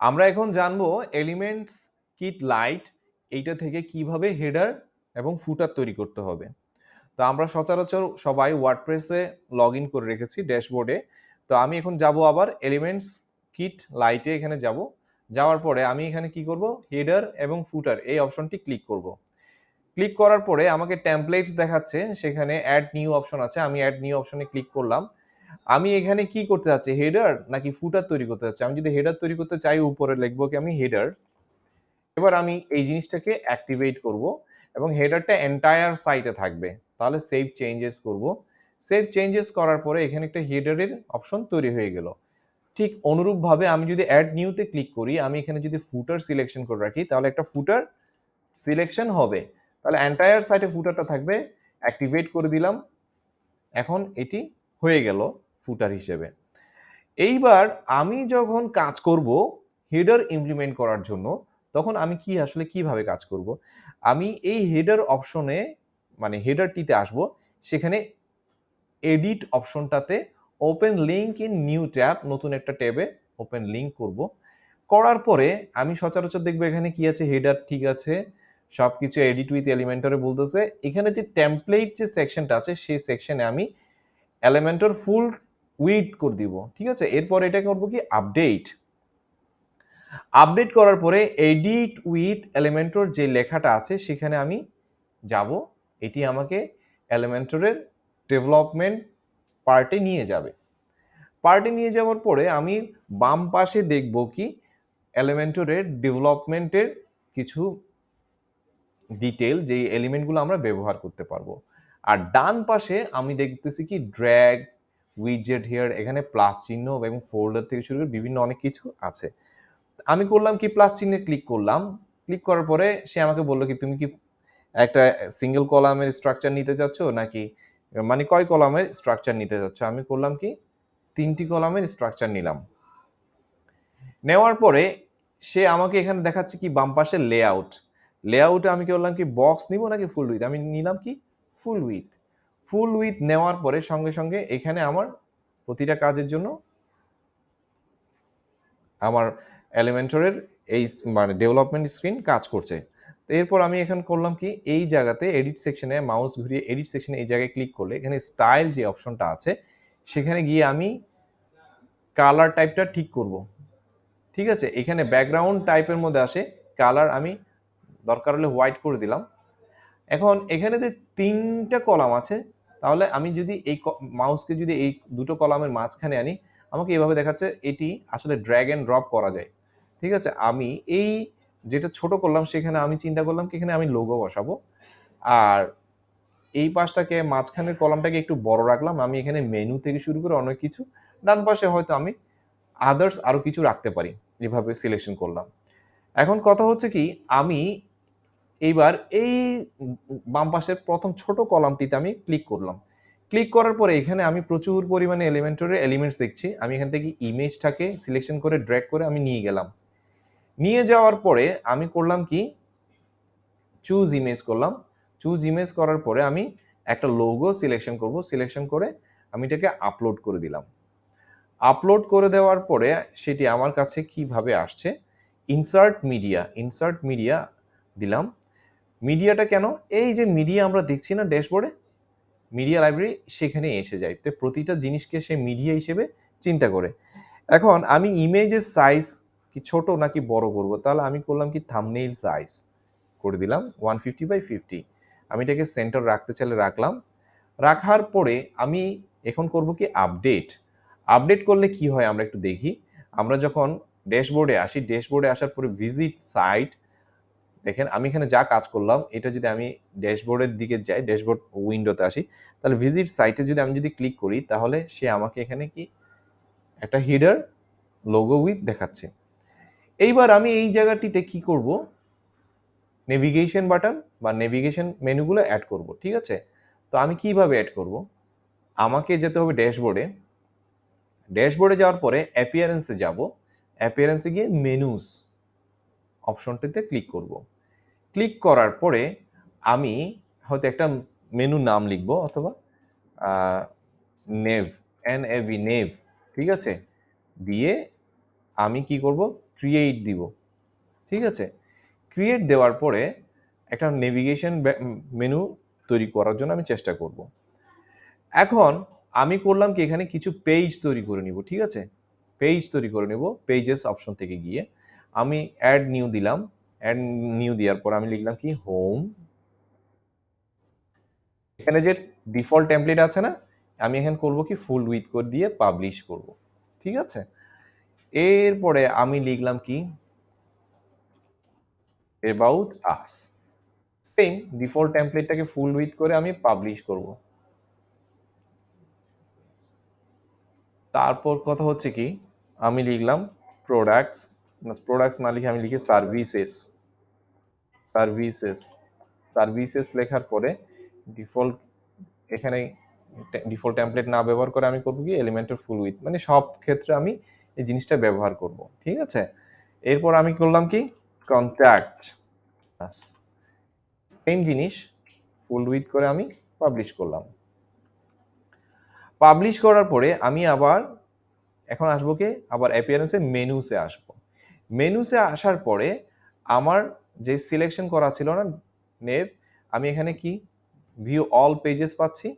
আমরা এখন জানবো এলিমেন্টস কিট লাইট এইটা থেকে কিভাবে হেডার এবং ফুটার তৈরি করতে হবে। তো আমরা সচরাচর সবাই ওয়ার্ডপ্রেসে লগ ইন করে রেখেছি ড্যাশবোর্ডে। তো আমি এখন যাব আবার এলিমেন্টস কিট লাইটে এখানে যাব। যাওয়ার পরে আমি এখানে কি করব, হেডার এবং ফুটার এই অপশনটি ক্লিক করব। ক্লিক করার পরে আমাকে টেমপ্লেটস দেখাচ্ছে, সেখানে অ্যাড নিউ অপশন আছে, আমি অ্যাড নিউ অপশনে ক্লিক করলাম। আমি এখানে কি করতে চাচ্ছি, হেডার নাকি ফুটার তৈরি করতে চাচ্ছি? আমি যদি হেডার তৈরি করতে চাই উপরে লিখবো কি আমি হেডার। এবার আমি এই জিনিসটাকে অ্যাক্টিভেট করব এবং হেডারটা এন্টায়ার সাইটে থাকবে। তাহলে সেভ চেঞ্জেস করব। সেভ চেঞ্জেস করার পরে এখানে একটা হেডারের অপশন তৈরি হয়ে গেল। ঠিক অনুরূপভাবে আমি যদি অ্যাড নিউতে ক্লিক করি, আমি এখানে যদি ফুটার সিলেকশন করে রাখি তাহলে একটা ফুটার সিলেকশন হবে। তাহলে এন্টায়ার সাইটে ফুটারটা থাকবে। অ্যাক্টিভেট করে দিলাম। এখন এটি হয়ে গেল ফুটার হিসেবে। এইবার আমি যখন কাজ করব হেডার ইমপ্লিমেন্ট করার জন্য, তখন আমি আসলে কিভাবে কাজ করব? আমি এই হেডার অপশনে মানে হেডারটিতে আসব, সেখানে এডিট অপশনটাতে open link in new tab, নতুন একটা ট্যাবে ওপেন লিংক করব। করার পরে আমি সচরাচর দেখবো এখানে কি আছে, হেডার ঠিক আছে, সবকিছু এডিট উইথ এলিমেন্টরে বলতেছে। এখানে যে টেমপ্লেট যে সেকশনটা আছে সেই সেকশনে আমি এলিমেন্টর ফুল উইথ করে দিব, ঠিক আছে। এরপর এটা করব কি আপডেট। আপডেট করার পরে এডিট উইথ এলিমেন্টর যে লেখাটা আছে সেখানে আমি যাব। এটি আমাকে এলিমেন্টরের ডেভেলপমেন্ট পার্টে নিয়ে যাবে। পার্টে নিয়ে যাওয়ার পরে আমি বাম পাশে দেখব কি এলিমেন্টরের ডেভেলপমেন্টের কিছু ডিটেল, যে এলিমেন্টগুলো আমরা ব্যবহার করতে পারবো। আর ডান পাশে আমি দেখতেছি কি ড্র্যাগ উইডজেট হিয়ার, এখানে প্লাস চিহ্ন এবং ফোল্ডার থেকে শুরু করে বিভিন্ন অনেক কিছু আছে। আমি করলাম কি প্লাস চিহ্নে ক্লিক করলাম। ক্লিক করার পরে সে আমাকে বললো কি তুমি কি একটা সিঙ্গেল কলামের স্ট্রাকচার নিতে চাচ্ছ নাকি মানে কয় কলামের স্ট্রাকচার নিতে চাচ্ছ? আমি করলাম কি 3টি কলামের স্ট্রাকচার নিলাম। নেওয়ার পরে সে আমাকে এখানে দেখাচ্ছে কি বাম পাশে লেআউট। লেআউটে আমি কি বললাম কি বক্স নিব নাকি ফুল উইথ? আমি নিলাম কি ফুল উইথ। ফুল উইথ নেওয়ার পরে সঙ্গে সঙ্গে এখানে আমার প্রতিটা কাজের জন্য আমার এলিমেন্টরের এই মানে ডেভেলপমেন্ট স্ক্রিন কাজ করছে। তো এরপর আমি এখন করলাম কি এই জায়গাতে এডিট সেকশনে মাউস ঘুরিয়ে এডিট সেকশনে এই জায়গায় ক্লিক করলে এখানে স্টাইল যে অপশনটা আছে সেখানে গিয়ে আমি কালার টাইপটা ঠিক করব, ঠিক আছে। এখানে ব্যাকগ্রাউন্ড টাইপের মধ্যে আসে কালার, আমি দরকার হলে হোয়াইট করে দিলাম। এখন এখানে যে 3টা কলাম আছে, তাহলে আমি যদি এই মাউসকে যদি এই দুটো কলামের মাঝখানে আনি, আমাকে এভাবে দেখাচ্ছে এটি আসলে ড্র্যাগ এন্ড ড্রপ করা যায়, ঠিক আছে। আমি এই যেটা ছোট করলাম সেখানে আমি চিন্তা করলাম কি এখানে আমি লোগো বসাবো, আর এই পাশটাকে মাঝখানের কলামটাকে একটু বড় রাখলাম। আমি এখানে মেনু থেকে শুরু করে অনেক কিছু, ডান পাশে হয়তো আমি আদার্স আরো কিছু রাখতে পারি, এভাবে সিলেকশন করলাম। এখন কথা হচ্ছে কি আমি এইবার এই বাম পাশের প্রথম ছোট কলামটিতে আমি ক্লিক করলাম। ক্লিক করার পরে এখানে আমি প্রচুর পরিমাণে এলিমেন্টরের এলিমেন্টস দেখছি। আমি এখান থেকে ইমেজটাকে সিলেকশন করে ড্র্যাগ করে আমি নিয়ে গেলাম। নিয়ে যাওয়ার পরে আমি করলাম কি চুজ ইমেজ করলাম। চুজ ইমেজ করার পরে আমি একটা লোগো সিলেকশন করব। সিলেকশন করে আমি এটাকে আপলোড করে দিলাম। আপলোড করে দেওয়ার পরে সেটি আমার কাছে কিভাবে আসছে, ইনসার্ট মিডিয়া দিলাম। মিডিয়াটা কেন, এই যে মিডিয়া আমরা দেখছি না ড্যাশবোর্ডে, মিডিয়া লাইব্রেরি সেখানে এসে যায়। তো প্রতিটা জিনিসকে সে মিডিয়া হিসেবে চিন্তা করে। এখন আমি ইমেজের সাইজ কি ছোট নাকি বড় করব, তাহলে আমি করলাম কি থাম্বনেইল সাইজ করে দিলাম 150x50। আমি এটাকে সেন্টার রাখতে চাইলে রাখলাম। রাখার পরে আমি এখন করব কি আপডেট। আপডেট করলে কি হয় আমরা একটু দেখি। আমরা যখন ড্যাশবোর্ডে আসি, ড্যাশবোর্ডে আসার পরে ভিজিট সাইট, দেখেন আমি এখানে যা কাজ করলাম এটা যদি আমি ড্যাশবোর্ডের দিকে যাই, ড্যাশবোর্ড উইন্ডোতে আসি, তাহলে ভিজিট সাইটে যদি আমি ক্লিক করি তাহলে সে আমাকে এখানে কি একটা হেডার লোগো উইথ দেখাচ্ছে। এইবার আমি এই জায়গাটিতে কি করব, নেভিগেশন বাটন বা নেভিগেশন মেনুগুলো অ্যাড করব, ঠিক আছে। তো আমি কিভাবে অ্যাড করব, আমাকে যেতে হবে ড্যাশবোর্ডে। ড্যাশবোর্ডে যাওয়ার পরে অ্যাপিয়ারেন্সে যাব। অ্যাপিয়ারেন্সে গিয়ে মেনুস অপশনটিতে ক্লিক করব। ক্লিক করার পরে আমি হয়তো একটা মেনু নাম লিখব, অথবা নেভ, NAV নেভ, ঠিক আছে। দিয়ে আমি কি করব, ক্রিয়েট দিব। ঠিক আছে, ক্রিয়েট দেওয়ার পরে একটা নেভিগেশন মেনু তৈরি করার জন্য আমি চেষ্টা করব। এখন আমি করলাম কি, এখানে কিছু পেজ তৈরি করে নিব। ঠিক আছে, পেজ তৈরি করে নেব। পেজেস অপশন থেকে গিয়ে আমি অ্যাড নিউ দিলাম। অ্যাড নিউ দেওয়ার পর আমি লিখলাম কি হোম। এখানে যে ডিফল্ট টেমপ্লেট আছে না, আমি এখানে করব কি ফুল উইথ করে দিয়ে পাবলিশ করব। ঠিক আছে, এরপরে আমি লিখলাম কি অ্যাবাউট আস। সেম ডিফল্ট টেমপ্লেটটাকে ফুল উইথ করে আমি পাবলিশ করব। তারপর কথা হচ্ছে কি, আমি লিখলাম প্রোডাক্টস, প্রোডাক্ট না লিখে আমি লিখি সার্ভিসেস। সার্ভিসেস, সার্ভিসেস লেখার পরে ডিফল্ট, এখানে ডিফল্ট টেমপ্লেট না ব্যবহার করে আমি করব কি এলিমেন্টর ফুল উইথ, মানে সব ক্ষেত্রে আমি এই জিনিসটা ব্যবহার করব। ঠিক আছে, এরপর আমি করলাম কি কন্ট্যাক্ট, সেম জিনিস ফুল উইথ করে আমি পাবলিশ করলাম। পাবলিশ করার পরে আমি আবার এখন আসবো কি, আবার অ্যাপিয়ারেন্সে মেনুসে আসবো। মেনুসে আসার পরে আমার যে সিলেকশন করা ছিল না নেভ, আমি এখানে কি ভিউ অল পেজেস পাচ্ছি।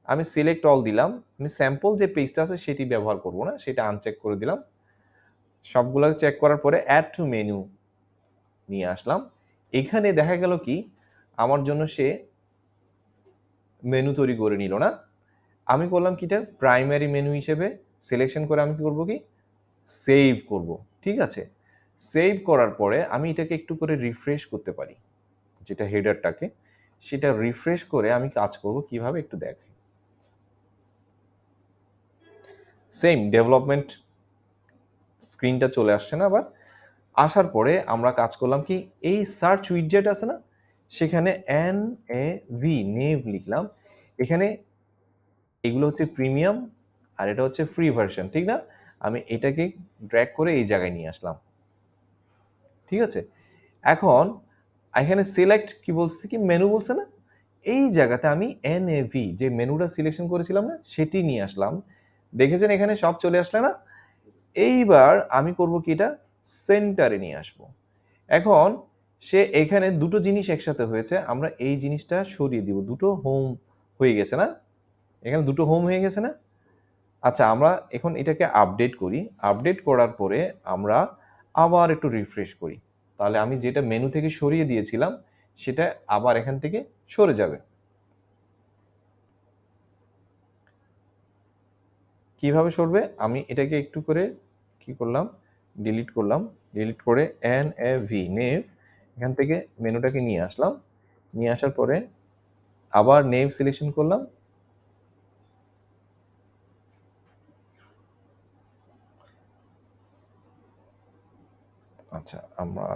আমি সিলেক্ট অল দিলাম। আমি স্যাম্পল যে পেজটা আছে সেটি ব্যবহার করব না, সেটা আনচেক করে দিলাম। সবগুলো চেক করার পরে অ্যাড টু মেনু নিয়ে আসলাম। এখানে দেখা গেল কি আমার জন্য সে মেনু তৈরি করে নিল না। আমি করলাম কি, প্রাইমারি মেনু হিসেবে সিলেকশন করে আমি কি করব কি সেভ করব। ঠিক আছে, সেভ করার পরে আমি এটাকে একটু করে রিফ্রেশ করতে পারি, যেটা হেডারটাকে, সেটা রিফ্রেশ করে আমি কাজ করব কিভাবে একটু দেখাই। সেম ডেভেলপমেন্ট স্ক্রিনটা চলে আসছে না আবার। আসার পরে আমরা কাজ করলাম কি, এই সার্চ উইডজেট আছে না, সেখানে এন এ ভি নেভ লিখলাম। এখানে এগুলো হচ্ছে প্রিমিয়াম আর এটা হচ্ছে ফ্রি ভার্সন, ঠিক না? আমি এটাকে ড্র্যাগ করে এই জায়গায় নিয়ে আসলাম। ঠিক আছে, এখন এখানে সিলেক্ট কি বলছে, কি মেনু বলছে না, এই জায়গাতে আমি এনএভি যে মেনুটা সিলেকশন করেছিলাম না সেটি নিয়ে আসলাম। দেখেছেন এখানে সব চলে আসলে না। এইবার আমি করব কি, এটা সেন্টারে নিয়ে আসব। এখন সে এখানে দুটো জিনিস একসাথে হয়েছে, আমরা এই জিনিসটা সরিয়ে দিব। দুটো হোম হয়ে গেছে না, এখানে দুটো হোম হয়ে গেছে না। আচ্ছা, আমরা এখন এটাকে আপডেট করি। আপডেট করার পরে আমরা আবার একটু রিফ্রেশ করি, তাহলে আমি যেটা মেনু থেকে সরিয়ে দিয়েছিলাম সেটা আবার এখান থেকে সরে যাবে। কিভাবে সরবে, আমি এটাকে একটু করে কি করলাম, ডিলিট করলাম। ডিলিট করে এন এ ভি নেভ, এখান থেকে মেনুটাকে নিয়ে আসলাম। নিয়ে আসার পরে আবার নেভ সিলেকশন করলাম। আচ্ছা, আমরা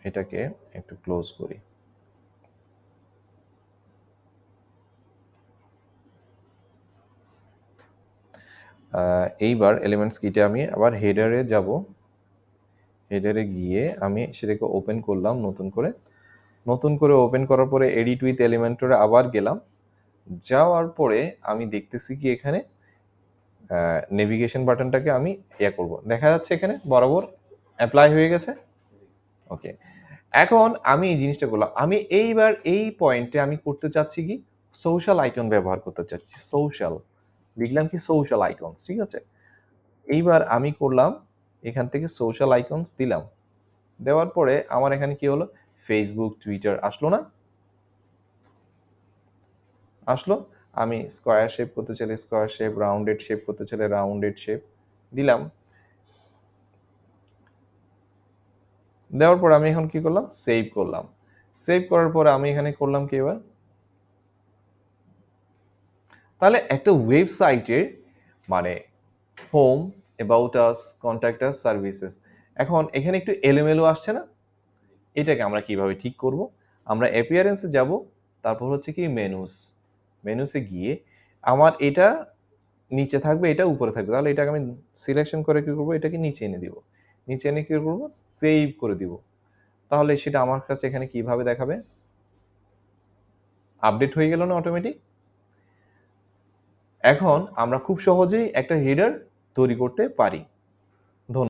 এটাকে একটু ক্লোজ করি। এইবার এলিমেন্টস কিটে আমি আবার হেডারে যাব। হেডারে গিয়ে আমি সেটাকে ওপেন করলাম নতুন করে। নতুন করে ওপেন করার পরে এডিট উইথ এলিমেন্টরে আবার গেলাম। যাওয়ার পরে আমি দেখতেছি কি এখানে নেভিগেশন বাটনটাকে আমি করব। দেখা যাচ্ছে এখানে বরাবর অ্যাপ্লাই হয়ে গেছে। ওকে, এখন আমি এই জিনিসটা করলাম। আমি এইবার এই পয়েন্টে আমি করতে চাচ্ছি কি সোশ্যাল আইকন ব্যবহার করতে চাচ্ছি। সোশ্যাল লিখলাম কি সোশ্যাল আইকনস। ঠিক আছে, এইবার আমি করলাম এখান থেকে সোশ্যাল আইকনস দিলাম। দেওয়ার পরে আমার এখানে কি হলো, ফেসবুক টুইটার আসলো না, আসলো। আমি স্কোয়ার শেপ করতে চাইলে স্কোয়ার শেপ, রাউন্ডেড শেপ করতে চাইলে রাউন্ডেড শেপ দিলাম। দেওয়ার পর আমি এখন কি করলাম, সেভ করলাম। সেভ করার পরে আমি এখানে করলাম কি এবার, তাহলে একটা ওয়েবসাইটের মানে home, about us, contact us, services, এখন এখানে একটু এলোমেলো আসছে না। এটাকে আমরা কিভাবে ঠিক করব, আমরা অ্যাপিয়ারেন্সে যাব, তারপর হচ্ছে কি মেনুস। মেনুসে গিয়ে আমার এটা নিচে থাকবে, এটা উপরে থাকবে, তাহলে এটাকে আমি সিলেকশন করে কি করব, এটাকে নিচে এনে দিব। নিচে এনে কি করব, সেভ করে দিব। তাহলে সেটা আমার কাছে এখানে কিভাবে দেখাবে, আপডেট হয়ে গেল না অটোমেটিক। এখন আমরা খুব সহজেই একটা হেডার তৈরি করতে পারি।